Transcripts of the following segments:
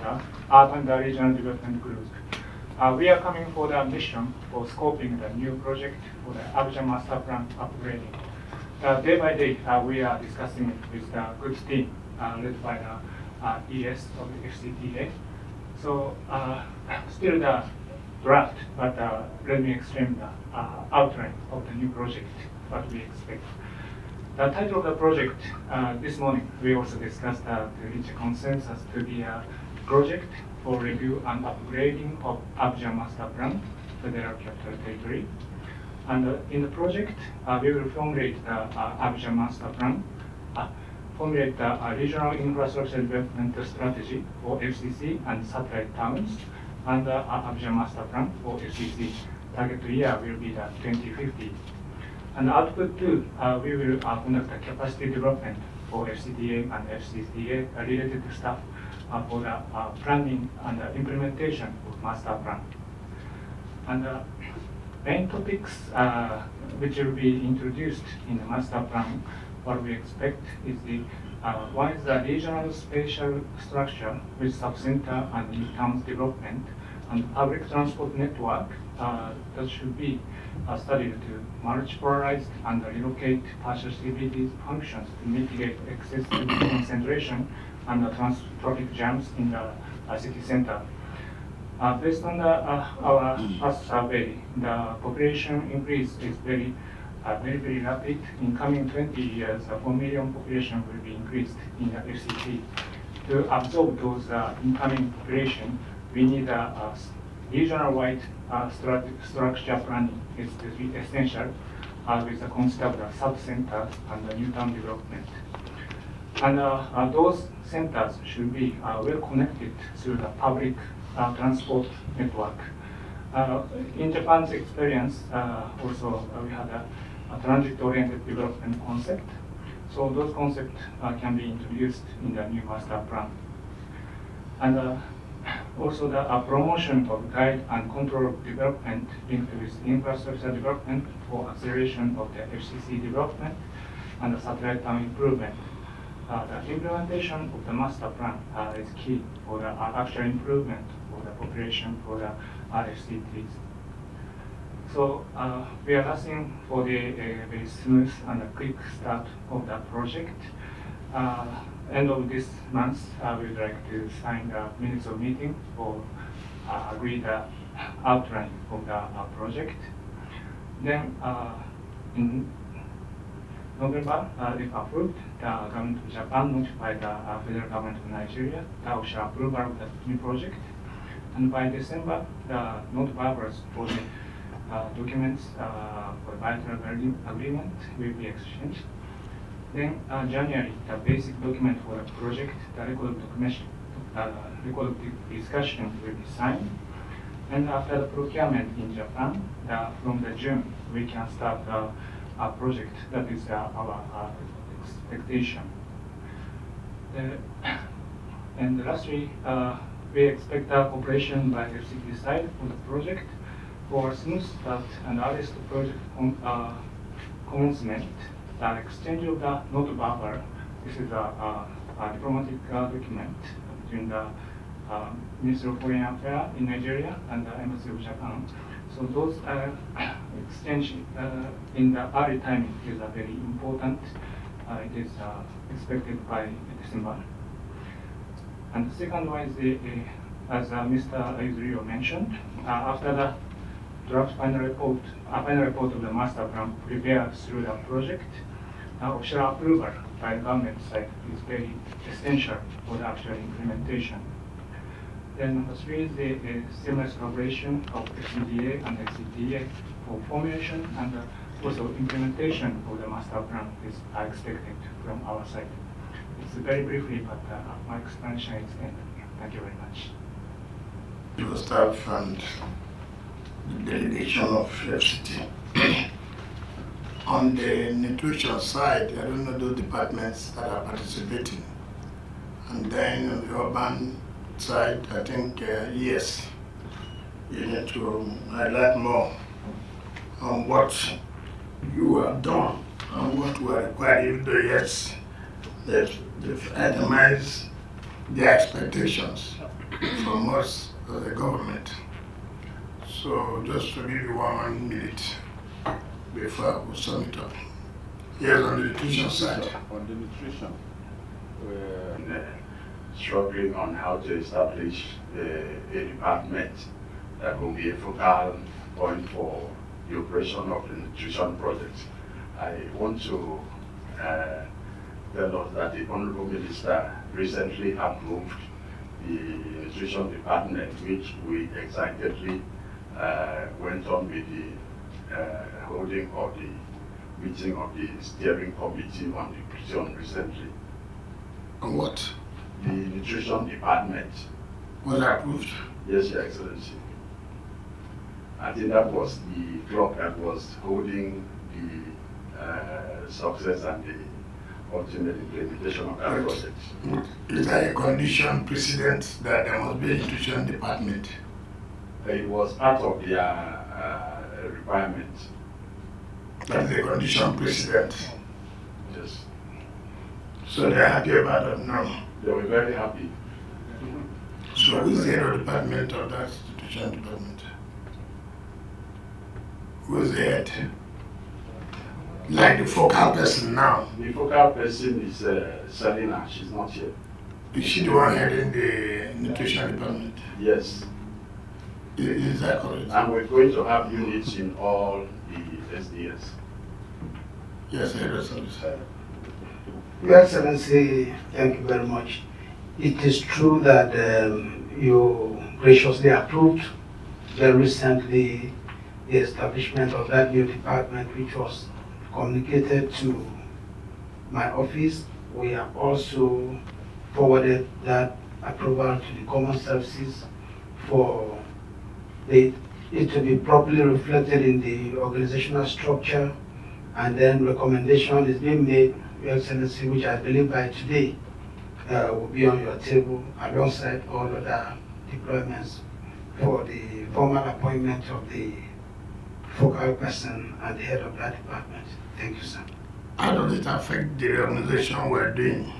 the Art and the Regional Development Group. We are coming for the mission for scoping the new project for the Abidjan Master Plan upgrading. Day by day, we are discussing it with the good team led by the ES of the FCTA. So still the draft, but let me explain the outline of the new project, what we expect. The title of the project, this morning, we also discussed to reach a consensus to be a project for review and upgrading of Abidjan Master Plan, Federal Capital Territory. And in the project, we will formulate the Abidjan Master Plan, formulate the Regional Infrastructure Development Strategy, or FCC, and satellite towns, and the Abidjan Master Plan, or FCC. Target year will be the 2050. And output two, we will conduct a capacity development for FCTA and FCCA related stuff for the planning and the implementation of master plan. And the main topics which will be introduced in the master plan, what we expect is the one is the regional spatial structure with sub-center and new towns development and public transport network that should be studied to multipolarize and relocate partial CBD functions to mitigate excessive concentration and traffic jams in the city center. Based on our past survey, the population increase is very rapid. In coming 20 years, 4 million population will be increased in the FCT. To absorb those incoming population, we need a regional-wide structure planning is essential with the concept of sub-centers and the new town development. And those centers should be well connected through the public transport network. In Japan's experience, also we had a transit-oriented development concept. So those concepts can be introduced in the new master plan. And also the promotion of guide and control of development linked with infrastructure development for acceleration of the FCC development and the satellite town improvement. The implementation of the master plan is key for the actual improvement of the population for the FCTs. So we are asking for the very smooth and a quick start of the project. End of this month, we would like to sign the minutes of meeting for agree the outline of the project. Then in November, if approved, the government of Japan notified the federal government of Nigeria the official approval of the new project. And by December, the note papers for the documents for bilateral agreement will be exchanged. Then January, the basic document for the project, the record of discussion will be signed. And after the procurement in Japan, from the June, we can start a project. That is our expectation. And lastly, we expect cooperation by the FCT side for the project for smooth start and earliest project commencement. The exchange of the note buffer. This is a diplomatic document between the Ministry of Foreign Affairs in Nigeria and the Embassy of Japan. So those exchange in the early timing is very important. It is expected by December. And the second one is as Mr. Izrio mentioned, after the draft final report of the master plan prepared through the project, official approval by the government side is very essential for the actual implementation. Then number three is the seamless collaboration of FCDA and FCTA for formulation and also implementation of the master plan is expected from our side. It's very briefly, but my explanation is ended. Thank you very much. Your staff and the delegation of FCT. On the nutrition side, I don't know those departments that are participating. And then on the urban side, I think yes, you need to highlight more on what you have done and what we are required, even though yes, they've itemized their expectations. from us as a government. So just to give you 1 minute before we sum it up. Yes, on the nutrition side. On the nutrition, struggling on how to establish a department that will be a focal point for the operation of the nutrition project. I want to tell us that the Honorable Minister recently approved the nutrition department, which we excitedly went on with the holding of the meeting of the steering committee on nutrition recently. On what? The nutrition department. Was approved? Yes, Your Excellency. I think that was the club that was holding the success and the ultimate implementation of that project. Is there a condition precedent that there must be a nutrition department? It was part of their requirement. That's the condition precedent. Yes. So they're happy about it now. They were very happy. So who is the head of department of that nutrition department? Who is the head? Like the focal person now. The focal person is Selina. She's not here. Is she the one heading the nutrition department? Yes. Is that correct? And we're going to have units in all the SDS. Yes, head of service. Your Excellency, thank you very much. It is true that you graciously approved very recently the establishment of that new department, which was communicated to my office. We have also forwarded that approval to the Common Services for it to be properly reflected in the organizational structure, and then recommendation is being made, Your Excellency, which I believe by today will be on your table alongside all other deployments for the formal appointment of the focal person and the head of that department. Thank you, sir. How does it affect the organization we're doing?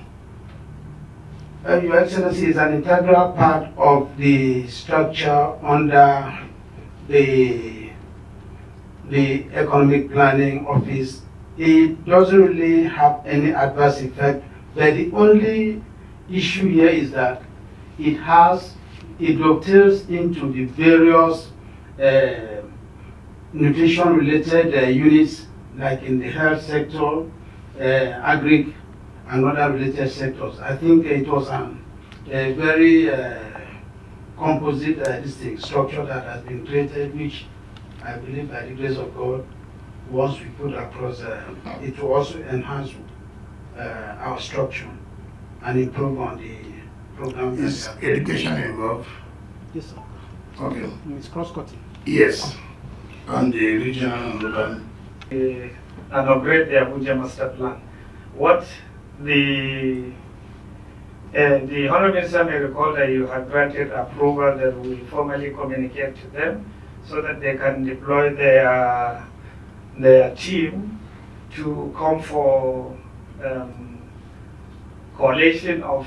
Your Excellency, is an integral part of the structure under the Economic Planning Office. It doesn't really have any adverse effect, but the only issue here is that it dovetails into the various nutrition-related units, like in the health sector, agri, and other related sectors. I think it was a very composite structure that has been created, which I believe by the grace of God, once we put across, it will also enhance our structure and improve on the program. Is education involved? Yes, sir. Okay. It's cross-cutting. Yes. On the regional and urban. And upgrade the Abuja master plan. What the Honorable Minister may recall that you have granted approval that we formally communicate to them so that they can deploy their team to come for collation of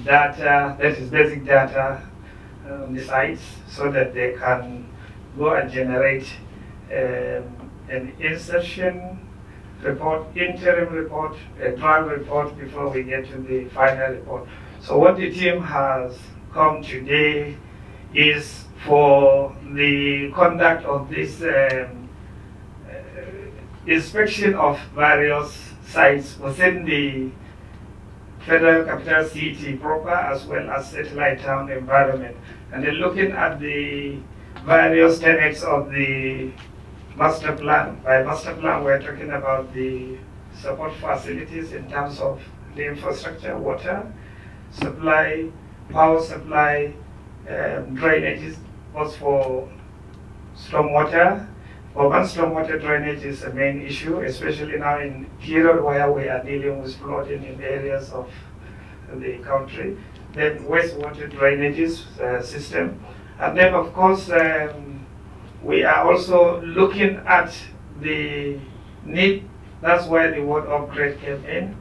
data, that is basic data on the sites, so that they can go and generate an insertion report, interim report, a trial report before we get to the final report. So what the team has come today is for the conduct of this inspection of various sites within the Federal Capital City proper as well as satellite town environment. And then looking at the various tenets of the master plan. By master plan, we're talking about the support facilities in terms of the infrastructure, water supply, power supply, drainages, both for stormwater. Urban stormwater drainage is a main issue, especially now in period where we are dealing with flooding in areas of the country. Then wastewater drainages system. And then of course, we are also looking at the need, that's where the word upgrade came in,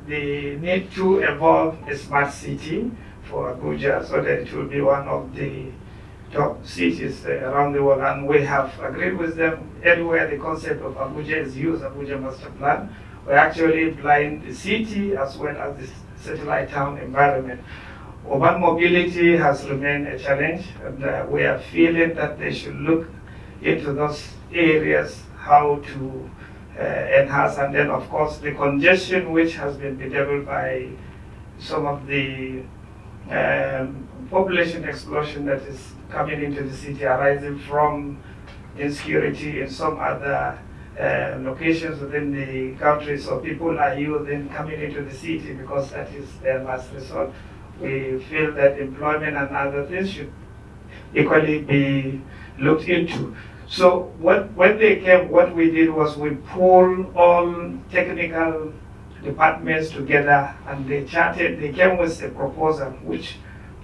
the need to evolve a smart city for Abuja so that it will be one of the top cities around the world. And we have agreed with them everywhere the concept of Abuja is used, Abuja Master Plan. We actually blind the city as well as the satellite town environment. Urban mobility has remained a challenge, and we are feeling that they should look into those areas, how to enhance, and then of course the congestion which has been bedeviled by some of the population explosion that is coming into the city arising from insecurity in some other locations within the country. So people are using coming into the city because that is their last resort. We feel that employment and other things should equally be looked into. So when they came, what we did was we pulled all technical departments together, and they came with a proposal which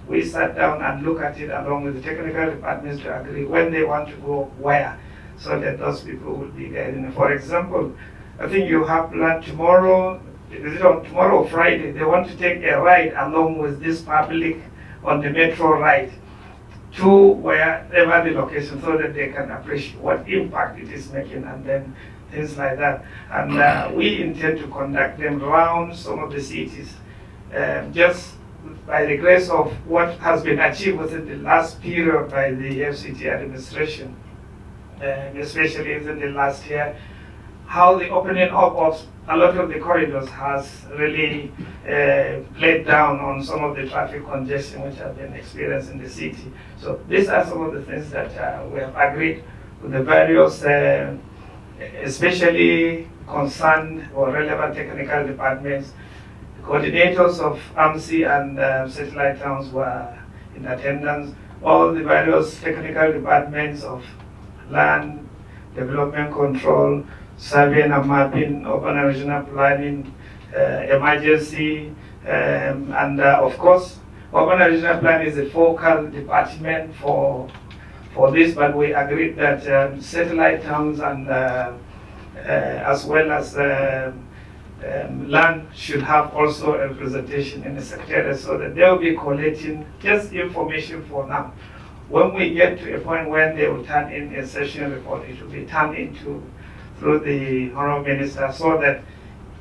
we sat down and looked at it along with the technical departments to agree when they want to go where, so that those people will be guided. For example, I think you have planned tomorrow, is it on tomorrow or Friday, they want to take a ride along with this public on the metro ride to wherever the location, so that they can appreciate what impact it is making, and then things like that. And we intend to conduct them around some of the cities, just by the grace of what has been achieved within the last period by the FCT administration, especially within the last year, how the opening up of a lot of the corridors has really played down on some of the traffic congestion which have been experienced in the city. So these are some of the things that we have agreed with the various, especially concerned or relevant technical departments. The coordinators of AMSI and satellite towns were in attendance. All the various technical departments of land, development control, surveying and mapping, urban and regional planning, emergency, and of course, urban and regional planning is a focal department for this, but we agreed that satellite towns and as well as land should have also a representation in the secretariat, so that they will be collecting just information for now. When we get to a point when they will turn in a session report, it will be turned into through the Honorable Minister, so that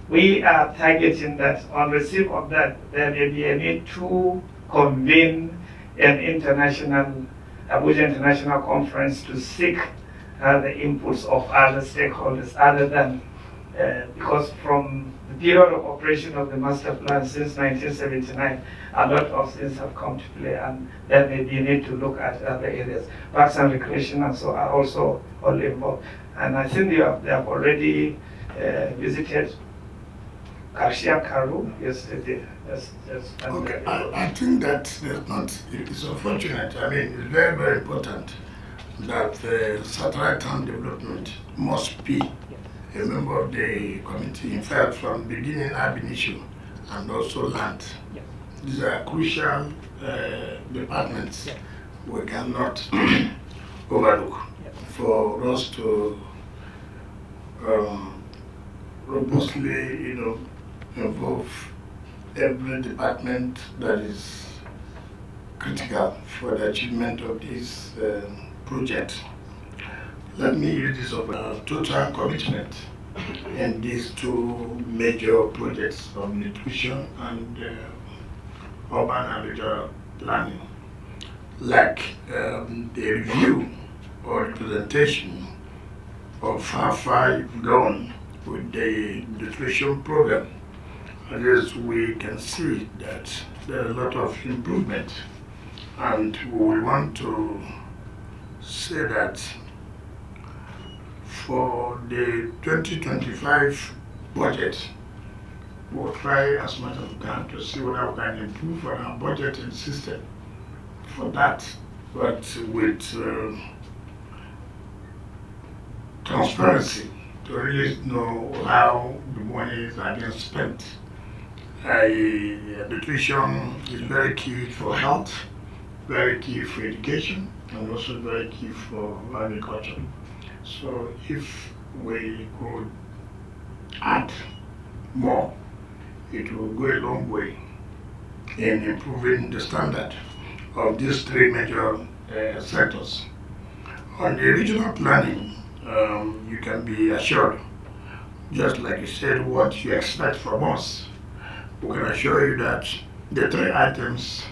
we are targeting that on receipt of that, there may be a need to convene an international, Abuja International Conference to seek the inputs of other stakeholders other than, because from the period of operation of the master plan since 1979, a lot of things have come to play, and there may be a need to look at other areas. Parks and recreation and so are also all involved. And I think they have already visited Karshia Karu yesterday. Okay, I think that it's unfortunate. I mean, it's very, very important that satellite town development must be a member of the committee. In fact, from the beginning, I've been issue, and also land. Yes. These are crucial departments we cannot overlook for us to robustly, involve every department that is critical for the achievement of this project. Let me use this of total commitment in these two major projects of nutrition and urban and regional planning, like the review or presentation of how far you've gone with the nutrition program. I guess we can see that there are a lot of improvement, and we want to say that for the 2025 budget, we'll try as much as we can to see whether we can improve on our budgeting system for that, but with transparency to really know how the monies are being spent. Nutrition is very key for health, very key for education, and also very key for agriculture. So if we could add more, it will go a long way in improving the standard of these three major sectors. On the regional planning, you can be assured, just like you said, what you expect from us. We can assure you that the three items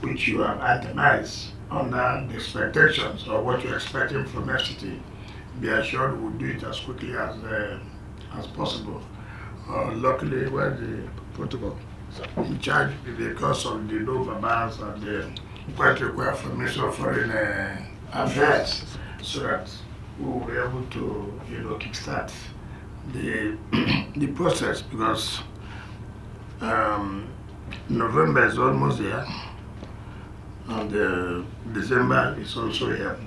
which you have itemized under the expectations of what you're expecting from FCT, be assured we'll do it as quickly as possible. Luckily, we're the protocol in charge because of the low verbals and the quite required for Ministry of Foreign Affairs, so that we will be able to, kickstart the process, because November is almost here and December is also here.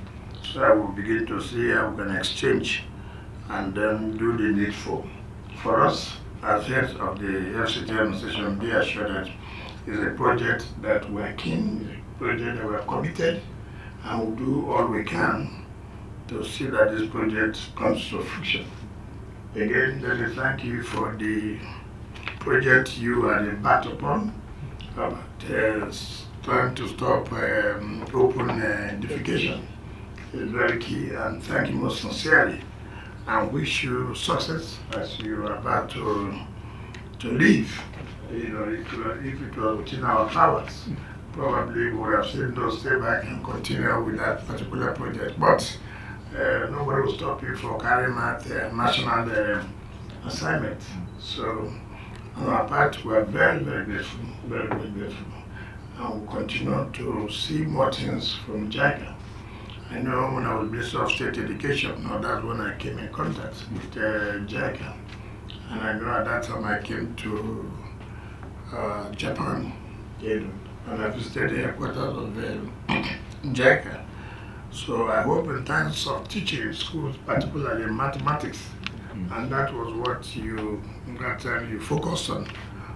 So I will begin to see how we can exchange and then do the needful. For us, as heads of the FCT administration, be assured that it's a project that we're keen, a project that we're committed, and we'll do all we can to see that this project comes to fruition. Again, let me thank you for the project you had embarked upon about trying to stop open defecation. It's very key, and thank you most sincerely, and wish you success as you are about to leave. If it was within our powers, probably we would have seen those stay back and continue with that particular project. But nobody will stop you from carrying out national assignment. So on our part, we are very, very grateful, very, very grateful. And we'll continue to see more things from JICA. I know when I was Minister of State Education, that's when I came in contact with JICA. And I know at that time I came to Japan, and I visited the headquarters of JICA. So I hope in terms of teaching in schools, particularly in mathematics, and that was what that time you focused on,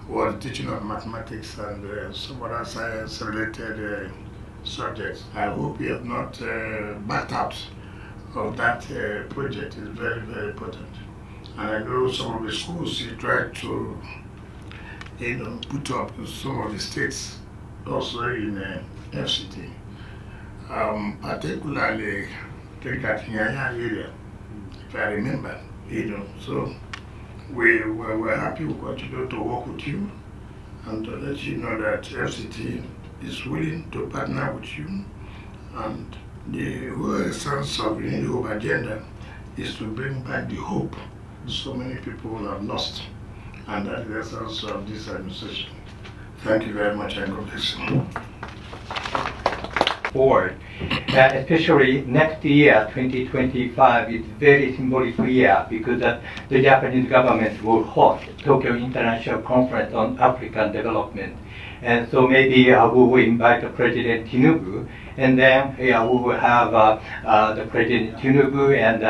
was teaching of mathematics and some other science-related subjects. I hope you have not backed out of that project. It's very, very important. And I know some of the schools you try to put up in some of the states, also in FCT. Particularly, I think that Nyanya area, if I remember, so we're happy we continue to work with you and to let you know that FCT is willing to partner with you, and the whole essence of the New Hope agenda is to bring back the hope so many people have lost, and that's the essence of this administration. Thank you very much, and God bless you. Forward. Especially next year, 2025, is very symbolic year because the Japanese government will host Tokyo International Conference on African Development. And so maybe we will invite President Tinubu, and then we will have the President Tinubu and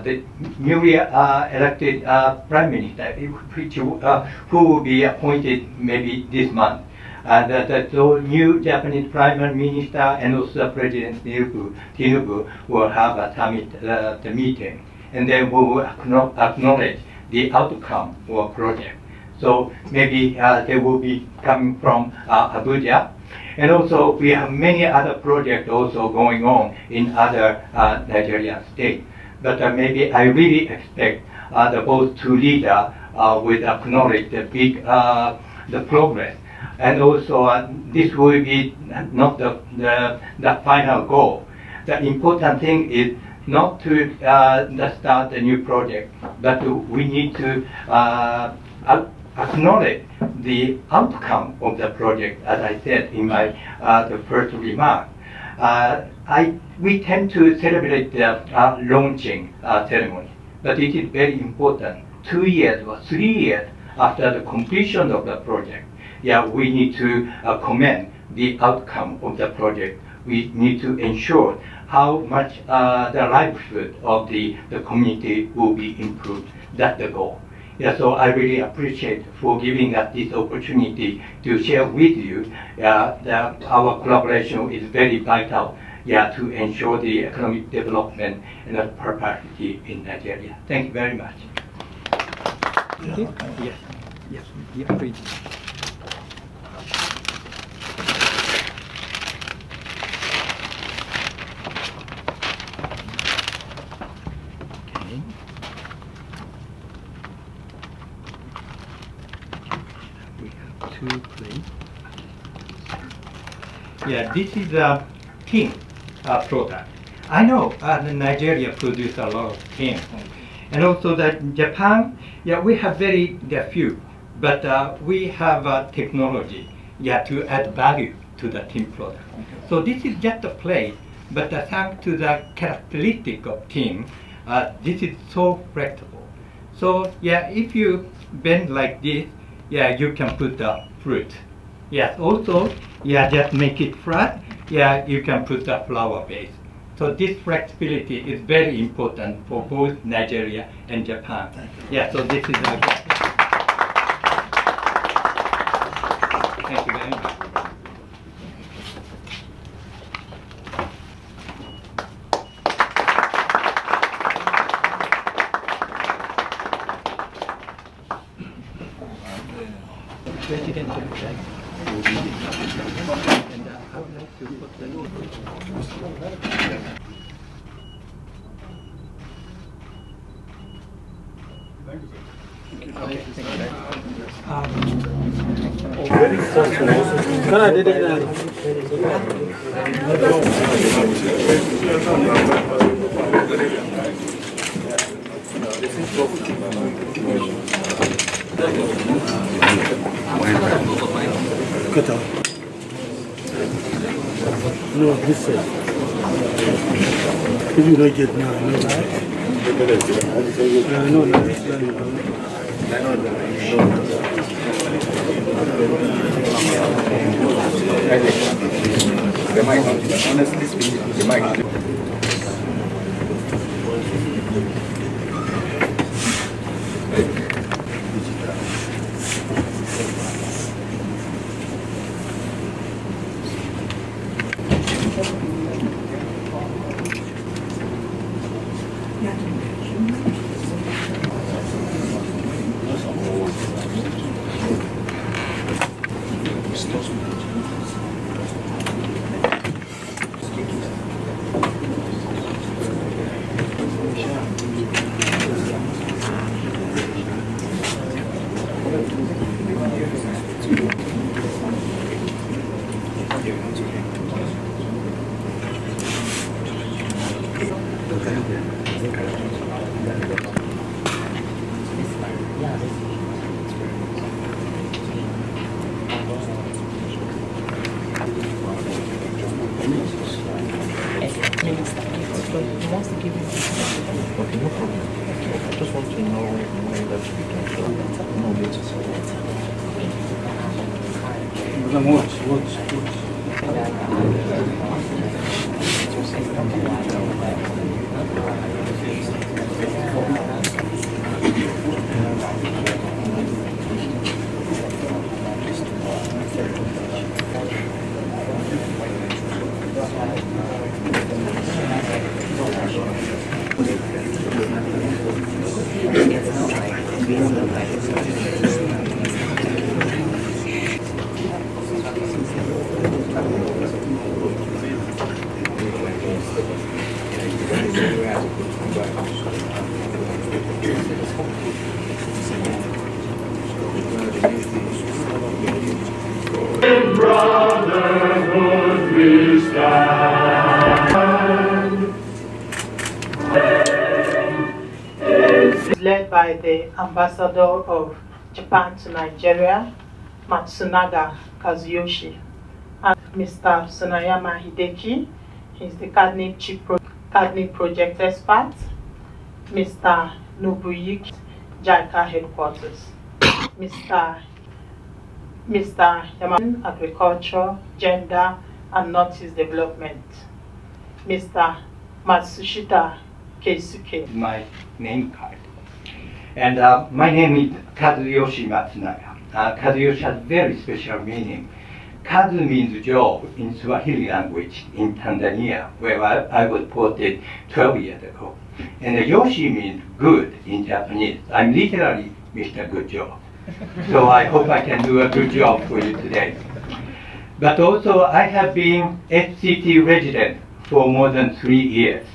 the newly elected Prime Minister, who will be appointed maybe this month. The new Japanese Prime Minister and also President Tinubu will have a summit, the meeting, and then we will acknowledge the outcome of project. So maybe they will be coming from Abuja. And also we have many other projects also going on in other Nigerian states. But maybe I really expect both two leaders will acknowledge the big the progress. And also this will be not the final goal. The important thing is not to start a new project, but we need to acknowledge the outcome of the project, as I said in my the first remark. We tend to celebrate the launching ceremony, but it is very important. 2 years or 3 years after the completion of the project, we need to commend the outcome of the project. We need to ensure how much the livelihood of the community will be improved. That's the goal. So I really appreciate for giving us this opportunity to share with you that our collaboration is very vital to ensure the economic development and the prosperity in Nigeria. Thank you very much. Yeah, okay. Yes, please. Yeah, this is a tin product. I know Nigeria produces a lot of tin. And also that Japan, yeah, we have very few, but we have technology, yeah, to add value to the tin product. So this is just a plate, but thanks to the characteristic of tin, this is so flexible. So yeah, if you bend like this, yeah, you can put the fruit. Yes, also, yeah, just make it flat, yeah, you can put the flower base. So this flexibility is very important for both Nigeria and Japan. Yeah, so this is a Thank you very much. President elect. And I would like to put the No, this is. If you don't get now, no, right? No, no, this Honestly speaking, the mic. Led by the ambassador of Japan to Nigeria, Matsunaga Kazuyoshi, and Mr. Tsunayama Hideki. He's the CADNIC project expert. Mr. Nobuyuki, JICA headquarters. Mr. Yamane, agriculture, gender, and Northeast development. Mr. Matsushita Keisuke. My name card. And my name is Kazuyoshi Matsunaga. Kazuyoshi has very special meaning. Kazu means Joe in Swahili language in Tanzania, where I was ported 12 years ago. And Yoshi means good in Japanese. I'm literally Mr. Good Job. So I hope I can do a good job for you today. But also I have been FCT resident for more than 3 years.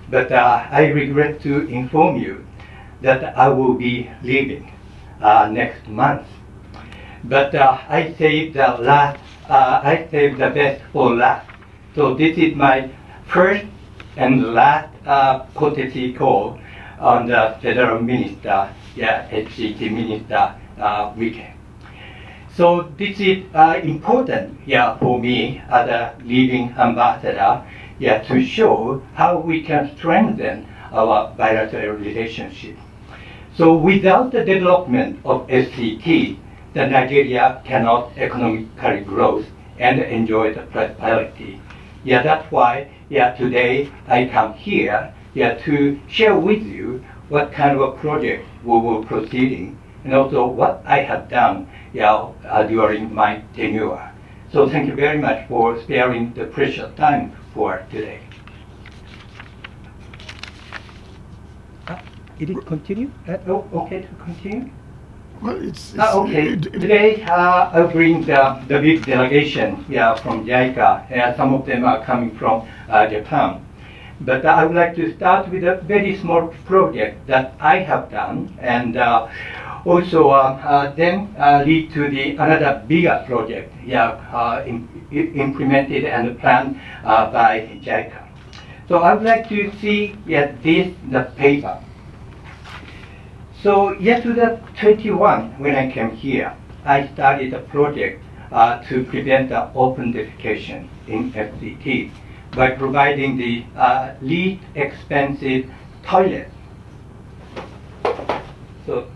But I regret to inform you that I will be leaving next month. But I saved the last I saved the best for last. So this is my first and last courtesy call on the federal minister, HCT minister weekend. So this is important, for me as a living ambassador, to show how we can strengthen our bilateral relationship. So without the development of SCT, the Nigeria cannot economically grow and enjoy the prosperity. That's why today I come here to share with you what kind of a project we were proceeding and also what I have done during my tenure. So thank you very much for sparing the precious time for today. Did it continue? Okay to continue? Well, it's Okay. Today I bring the big delegation from JICA. Some of them are coming from Japan. But I would like to start with a very small project that I have done, and also then lead to another bigger project implemented and planned by JICA. So I would like to see the paper. So 2021, when I came here, I started a project to prevent the open defecation in FCT by providing the least expensive toilet. So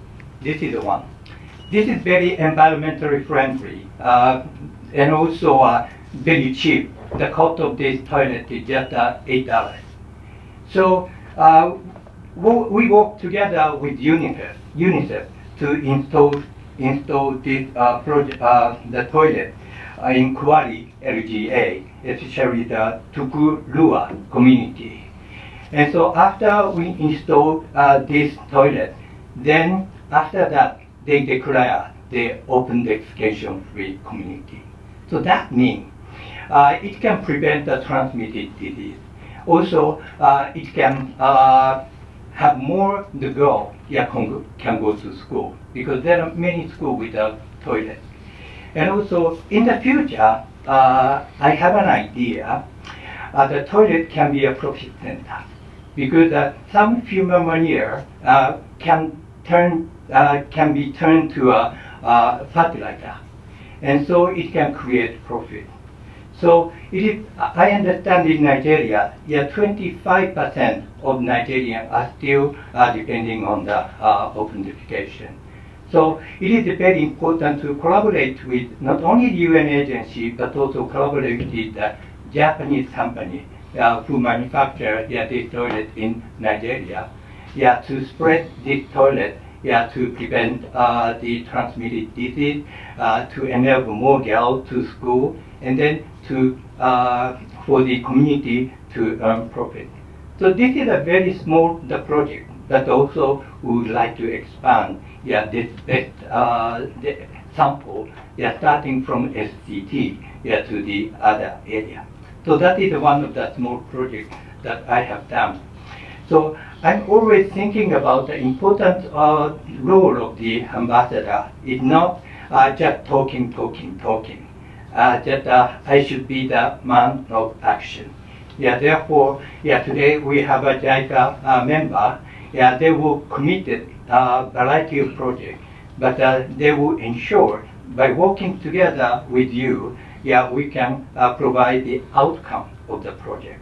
this is the one. This is very environmentally friendly and also very cheap. The cost of this toilet is just $8. So we work together with UNICEF to install this the toilet in Kuwari LGA, especially the Tukulua community. And so after we install this toilet, then after that they declare the open defecation free community. So that means it can prevent the transmitted disease. Also, it can have more the girl can go to school because there are many schools without toilets. And also in the future, I have an idea. The toilet can be a profit center because some human manure can be turned to a fertilizer, and so it can create profit. So I understand in Nigeria, 25% of Nigerians are still depending on the open defecation. So it is very important to collaborate with not only the UN agency, but also collaborate with the Japanese company who manufacture this toilet in Nigeria, to spread this toilet, to prevent the transmitted disease, to enable more girls to school, and then for the community to earn profit. So this is a very small project, but also we would like to expand this best the sample starting from SCT to the other area. So that is one of the small projects that I have done. So I'm always thinking about the important role of the ambassador. It's not just talking. I should be the man of action. Therefore, today we have a JICA member. They will commit a variety of projects, but they will ensure by working together with you, we can provide the outcome of the project.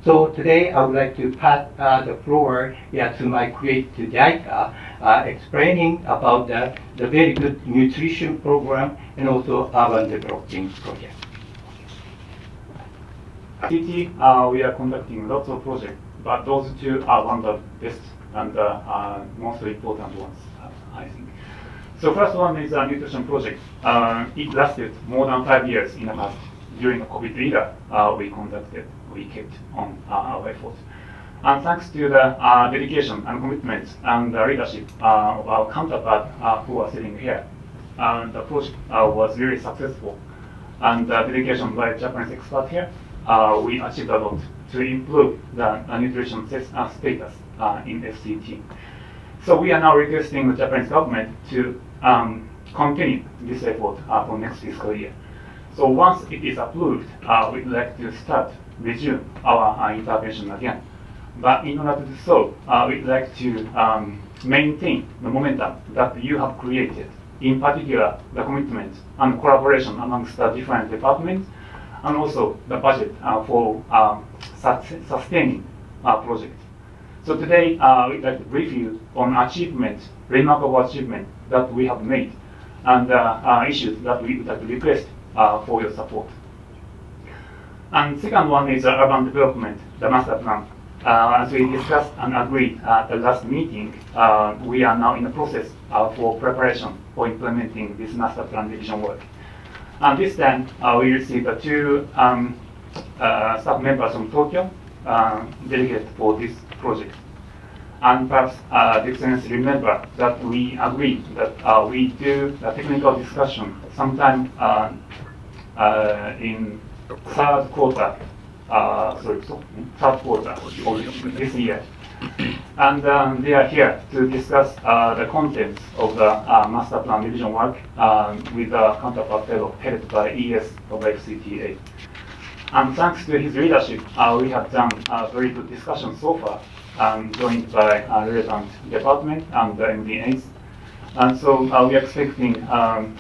So today I would like to pass the floor to my colleague to JICA, explaining about the very good nutrition program and also urban developing project. CT, we are conducting lots of projects, but those two are one of the best and most important ones, I think. So first one is a nutrition project. It lasted more than 5 years in the past. During the COVID era, we kept on our efforts. And thanks to the dedication and commitment and the leadership of our counterpart who are sitting here, the project was very successful. And the dedication by Japanese experts here, we achieved a lot to improve the nutrition status in FCT. So we are now requesting the Japanese government to continue this effort for next fiscal year. So once it is approved, we'd like to resume our intervention again. But in order to do so, we'd like to maintain the momentum that you have created, in particular the commitment and collaboration amongst the different departments, and also the budget for sustaining our project. So today, we'd like to brief you on remarkable achievement that we have made, and issues that we would like to request for your support. And second one is urban development, the master plan. As we discussed and agreed at the last meeting, we are now in the process for preparation for implementing this master plan revision work. And this time, we received two staff members from Tokyo delegated for this project. And perhaps the Excellency remember that we agreed that we do the technical discussion sometime in third quarter of this year. And they are here to discuss the contents of the master plan revision work with the counterpart fellow headed by ES of FCTA. And thanks to his leadership, we have done a very good discussion so far, joined by relevant department and the MDAs. And so we are expecting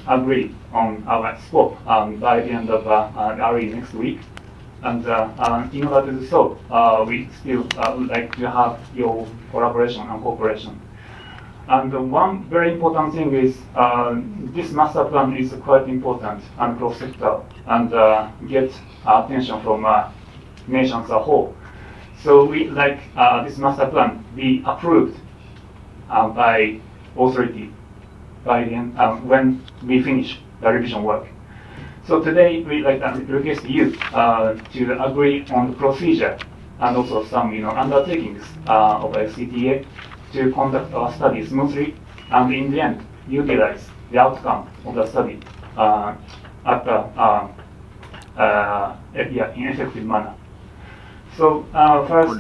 agree on our scope by the end of early next week. And in order to do so, we still would like to have your collaboration and cooperation. And one very important thing is this master plan is quite important and cross-sector and get attention from nations as a whole. So we like this master plan be approved by authority by the end, when we finish the revision work. So today we like to request you to agree on the procedure and also some undertakings of FCTA to conduct our study smoothly and in the end utilize the outcome of the study at the in effective manner. So first,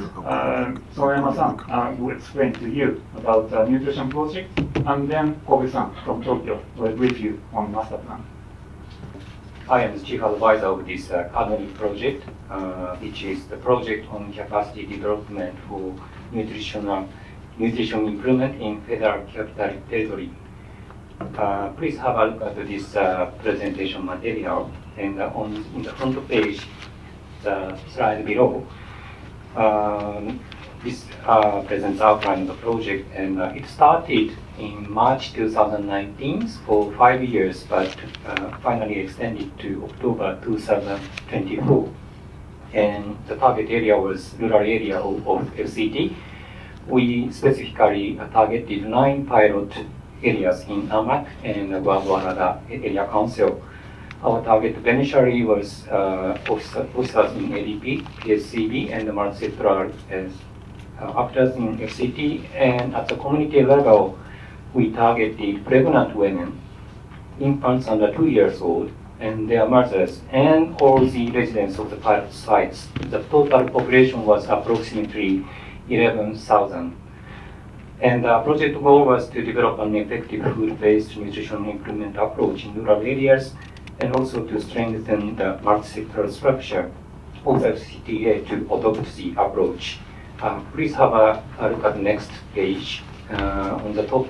Sonoyama-san will explain to you about the nutrition project, and then Kobe-san from Tokyo will brief you on master plan. I am the chief advisor of this Kadoni project, which is the project on capacity development for nutrition improvement in Federal Capital Territory. Please have a look at this presentation material, and in the front page, the slide below, this presents outline of the project, and it started in March 2019 for 5 years, but finally extended to October 2024. And the target area was rural area of FCT. We specifically targeted 9 pilot areas in AMAC and Guadalajara Area Council. Our target initially was officers in ADP, PSCB, and the multi-sectoral actors in FCT. And at the community level, we targeted pregnant women, infants under 2 years old, and their mothers, and all the residents of the pilot sites. The total population was approximately 11,000. And the project goal was to develop an effective food-based nutrition improvement approach in rural areas, and also to strengthen the multi-sectoral structure of the FCTA to adopt the approach. Please have a look at the next page. On the top,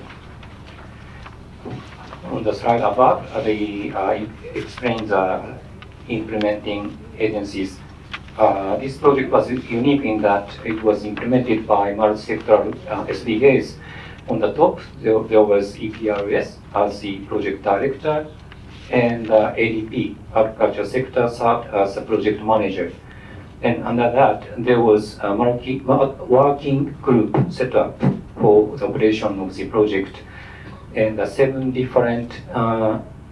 on the slide above, it explains implementing agencies. This project was unique in that it was implemented by multi-sectoral SDGs. On the top, there was EPRS as the project director, and ADP, agriculture sector, served as a project manager. And under that, there was a working group set up for the operation of the project, and 7 different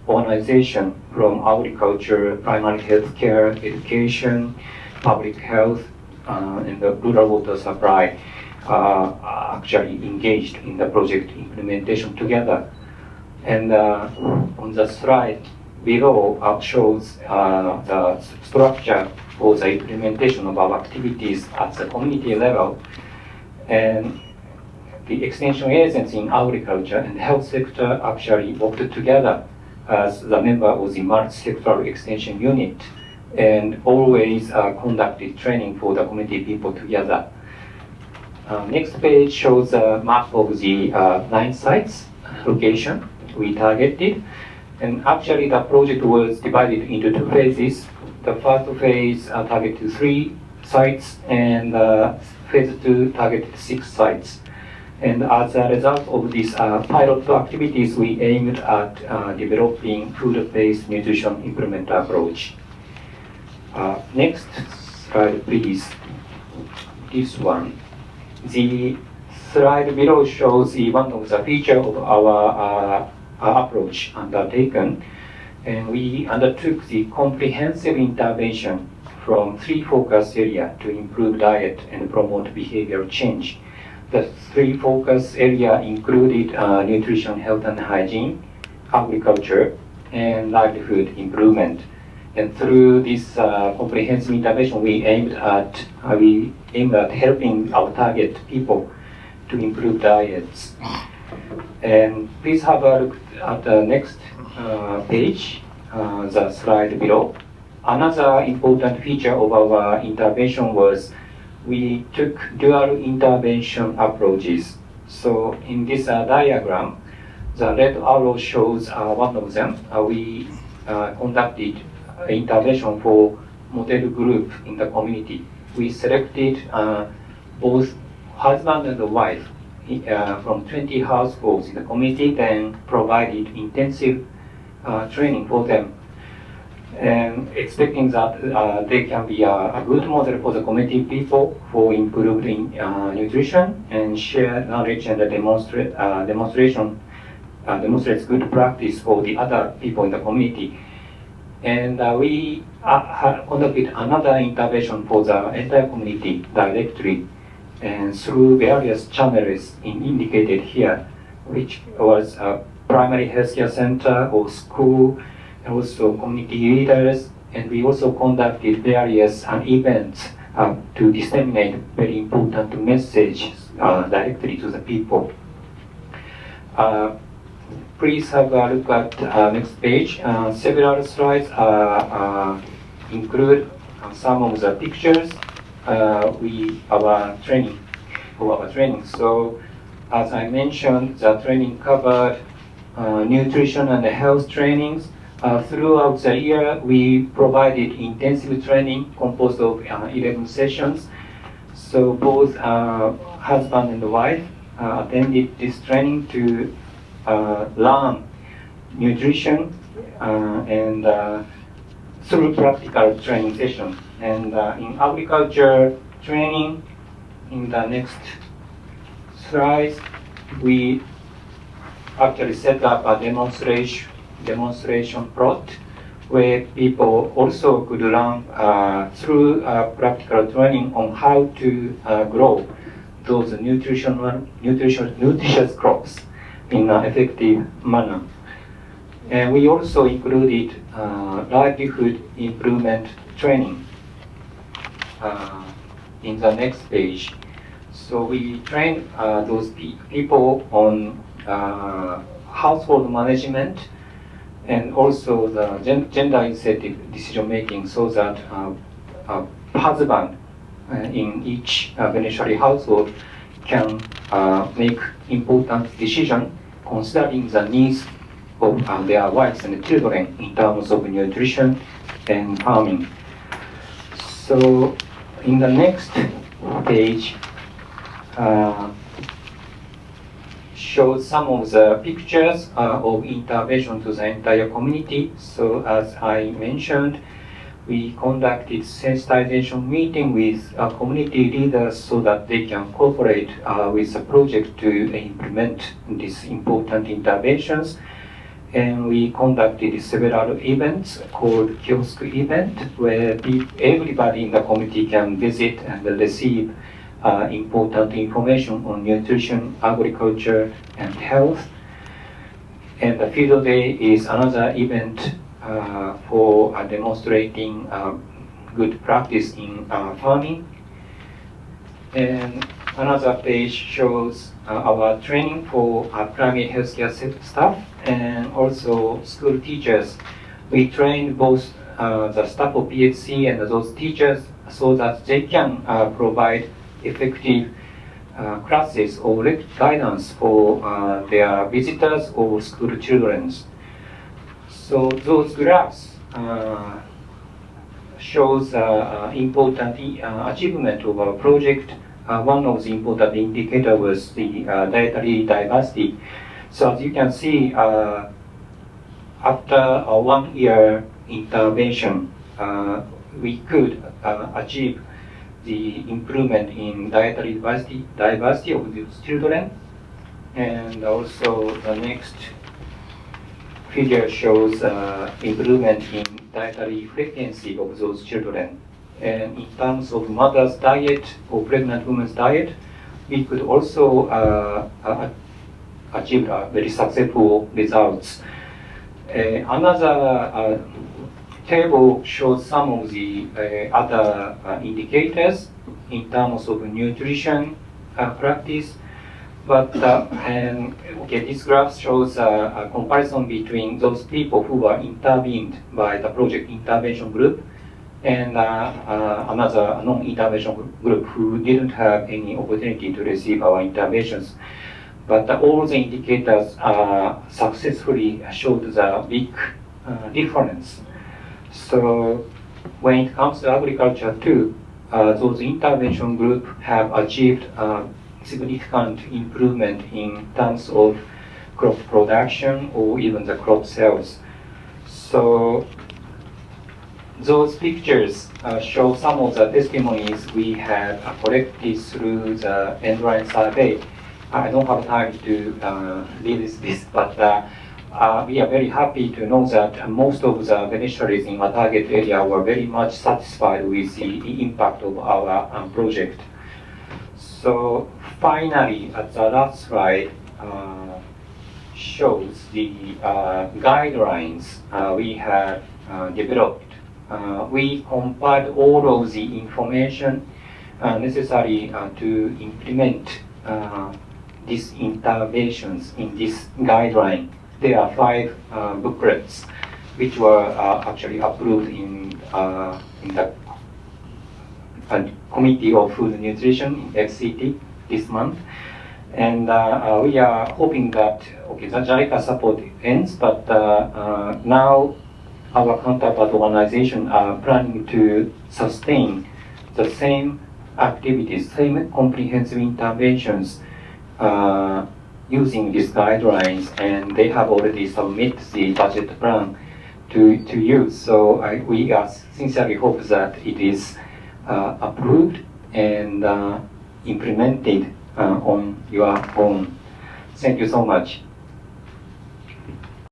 organizations from agriculture, primary health care, education, public health, and the rural water supply actually engaged in the project implementation together. And on the slide below shows the structure for the implementation of our activities at the community level. And the extension agents in agriculture and health sector actually worked together as the member of the multi-sectoral extension unit and always conducted training for the community people together. Next page shows a map of the 9 sites location we targeted. And actually the project was divided into 2 phases. The first phase targeted 3 sites, and phase 2 targeted 6 sites. And as a result of these pilot activities, we aimed at developing food-based nutrition improvement approach. Next slide, please. This one. The slide below shows one of the features of our approach undertaken. And we undertook the comprehensive intervention from 3 focus areas to improve diet and promote behavioral change. The 3 focus areas included nutrition, health and hygiene, agriculture, and livelihood improvement. And through this comprehensive intervention, we aimed at helping our target people to improve diets. And please have a look at the next page, the slide below. Another important feature of our intervention was we took dual intervention approaches. So in this diagram, the red arrow shows one of them. We conducted intervention for model group in the community. We selected both husband and wife from 20 households in the community, then provided intensive training for them, and expecting that they can be a good model for the community people for improving nutrition and share knowledge and demonstrates good practice for the other people in the community. And we conducted another intervention for the entire community directly and through various channels indicated here, which was a primary healthcare center or school, and also community leaders. And we also conducted various events to disseminate very important messages directly to the people. Please have a look at next page. Several slides include some of the pictures our training. So as I mentioned, the training covered nutrition and health trainings. Throughout the year, we provided intensive training composed of 11 sessions. So both husband and wife attended this training to learn nutrition and through practical training session. And in agriculture training, in the next slides, we actually set up a demonstration plot where people also could learn through practical training on how to grow those nutritious crops in an effective manner. And we also included livelihood improvement training in the next page. So we trained those people on household management and also the gender incentive decision making, so that husband in each beneficiary household can make important decisions considering the needs of their wives and children in terms of nutrition and farming. So in the next page shows some of the pictures of intervention to the entire community. So as I mentioned, we conducted sensitization meeting with community leaders so that they can cooperate with the project to implement these important interventions. And we conducted several events called kiosk event, where everybody in the community can visit and receive important information on nutrition, agriculture, and health. And the field day is another event for demonstrating good practice in farming. And another page shows our training for primary healthcare staff and also school teachers. We train both the staff of PHC and those teachers so that they can provide effective classes or guidance for their visitors or school children. So those graphs shows important achievement of our project. One of the important indicators was the dietary diversity. So as you can see, after a 1 year intervention, we could achieve the improvement in dietary diversity of these children. And also the next figure shows improvement in dietary frequency of those children. And in terms of mother's diet or pregnant woman's diet, we could also achieve very successful results. Another table shows some of the other indicators in terms of nutrition practice. But this graph shows a comparison between those people who were intervened by the project intervention group and another non-intervention group who didn't have any opportunity to receive our interventions. But all the indicators successfully showed the big difference. So when it comes to agriculture too, those intervention groups have achieved significant improvement in terms of crop production or even the crop sales. So those pictures show some of the testimonies we have collected through the Endurance survey. I don't have time to read this, but we are very happy to know that most of the beneficiaries in our target area were very much satisfied with the impact of our project. So finally, at the last slide shows the guidelines we have developed. We compiled all of the information necessary to implement these interventions in this guideline. There are 5 booklets which were actually approved in the Committee of Food and Nutrition, FCT, this month. And we are hoping that, the JICA support ends, but now our counterpart organization are planning to sustain the same activities, same comprehensive interventions using these guidelines, and they have already submitted the budget plan to you. So we sincerely hope that it is approved and implemented on your own. Thank you so much.